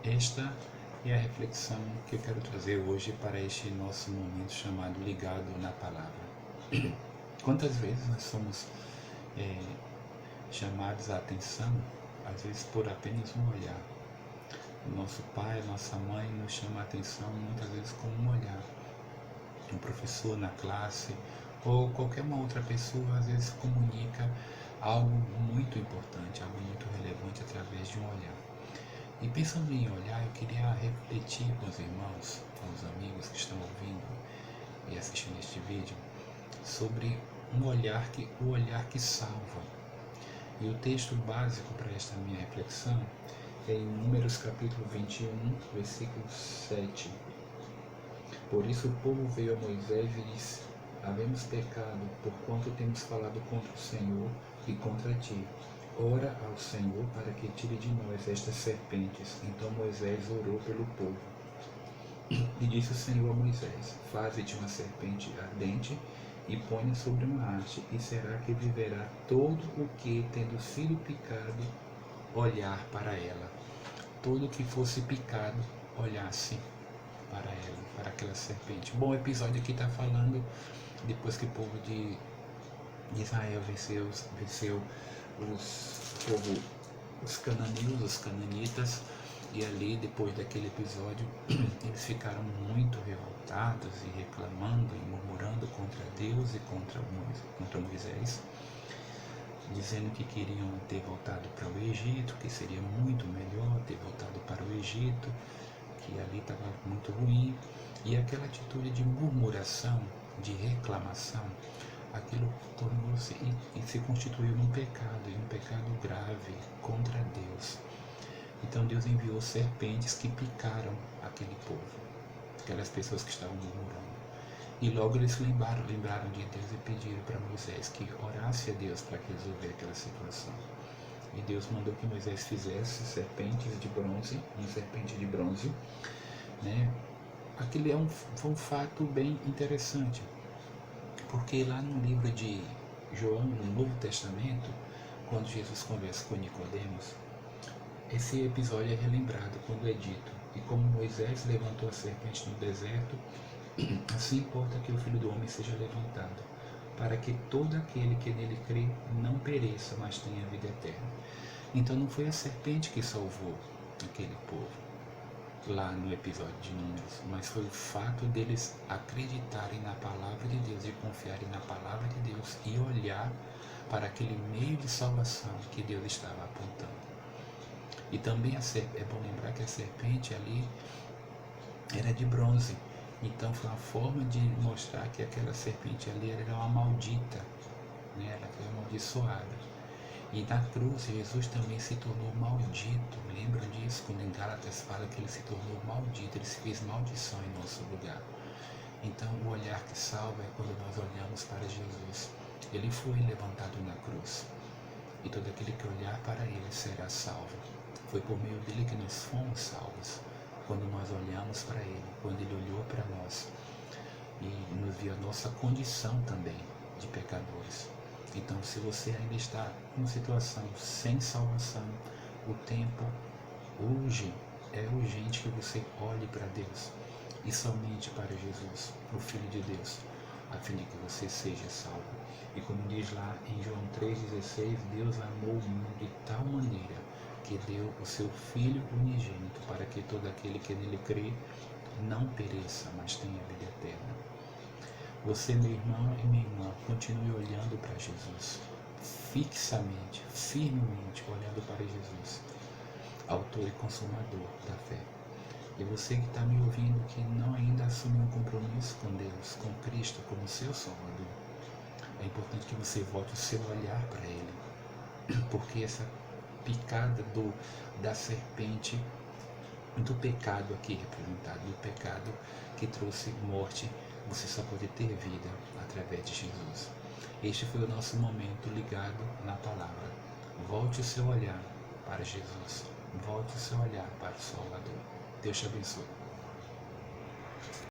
Esta é a reflexão que eu quero trazer hoje para este nosso momento chamado Ligado na Palavra. Quantas vezes nós somos chamados à atenção, às vezes por apenas um olhar. Nosso pai, nossa mãe nos chama a atenção muitas vezes com um olhar. Um professor na classe ou qualquer uma outra pessoa às vezes comunica algo muito importante, algo muito relevante através de um olhar. E pensando em olhar, eu queria refletir com os irmãos, com os amigos que estão ouvindo e assistindo este vídeo, sobre o olhar que salva. E o texto básico para esta minha reflexão é em Números capítulo 21, versículo 7. Por isso o povo veio a Moisés e disse: havemos pecado, porquanto temos falado contra o Senhor e contra ti. Ora ao Senhor para que tire de nós estas serpentes. Então Moisés orou pelo povo. E disse o Senhor a Moisés: faze-te uma serpente ardente e põe-a sobre uma haste, e será que viverá todo o que, tendo sido picado, olhar para ela. Todo que fosse picado, olhasse para ela, para aquela serpente. Bom, o episódio aqui está falando depois que o povo de Israel venceu os cananeus, os cananitas, e ali, depois daquele episódio, eles ficaram muito revoltados e reclamando e murmurando contra Deus e contra Moisés, dizendo que queriam ter voltado para o Egito, que seria muito melhor ter voltado para o Egito, que ali estava muito ruim. E aquela atitude de murmuração, de reclamação, aquilo tornou-se e se constituiu num pecado, e um pecado grave contra Deus. Então Deus enviou serpentes que picaram aquele povo, aquelas pessoas que estavam murmurando. E logo eles lembraram de Deus e pediram para Moisés que orasse a Deus para resolver aquela situação. E Deus mandou que Moisés fizesse serpentes de bronze, uma serpente de bronze, né? Aquele foi um fato bem interessante, porque lá no livro de João, no Novo Testamento, quando Jesus conversa com Nicodemos, esse episódio é relembrado quando é dito: e como Moisés levantou a serpente no deserto, assim importa que o Filho do Homem seja levantado, para que todo aquele que nele crê não pereça, mas tenha vida eterna. Então não foi a serpente que salvou aquele povo lá no episódio de Números, mas foi o fato deles acreditarem na palavra de Deus e confiarem na palavra de Deus e olhar para aquele meio de salvação que Deus estava apontando. E também é bom lembrar que a serpente ali era de bronze, então foi uma forma de mostrar que aquela serpente ali era uma maldita, né? Ela foi amaldiçoada. E na cruz, Jesus também se tornou maldito. Lembram disso? Quando em Gálatas fala que ele se tornou maldito, ele se fez maldição em nosso lugar. Então, o olhar que salva é quando nós olhamos para Jesus. Ele foi levantado na cruz, e todo aquele que olhar para ele será salvo. Foi por meio dele que nós fomos salvos, quando nós olhamos para ele, quando ele olhou para nós e nos viu a nossa condição também de pecadores. Então, se você ainda está em uma situação sem salvação, o tempo hoje é urgente que você olhe para Deus e somente para Jesus, o Filho de Deus, a fim de que você seja salvo. E como diz lá em João 3,16, Deus amou o mundo de tal maneira que deu o seu Filho unigênito, para que todo aquele que nele crê não pereça, mas tenha vida eterna. Você, meu irmão e minha irmã, continue olhando para Jesus, fixamente, firmemente olhando para Jesus, autor e consumador da fé. E você que está me ouvindo, que não ainda assumiu um compromisso com Deus, com Cristo como seu Salvador, é importante que você volte o seu olhar para Ele, porque essa picada da serpente, do pecado aqui representado, do pecado que trouxe morte, você só pode ter vida através de Jesus. Este foi o nosso momento ligado na palavra. Volte o seu olhar para Jesus. Volte o seu olhar para o Salvador. Deus te abençoe.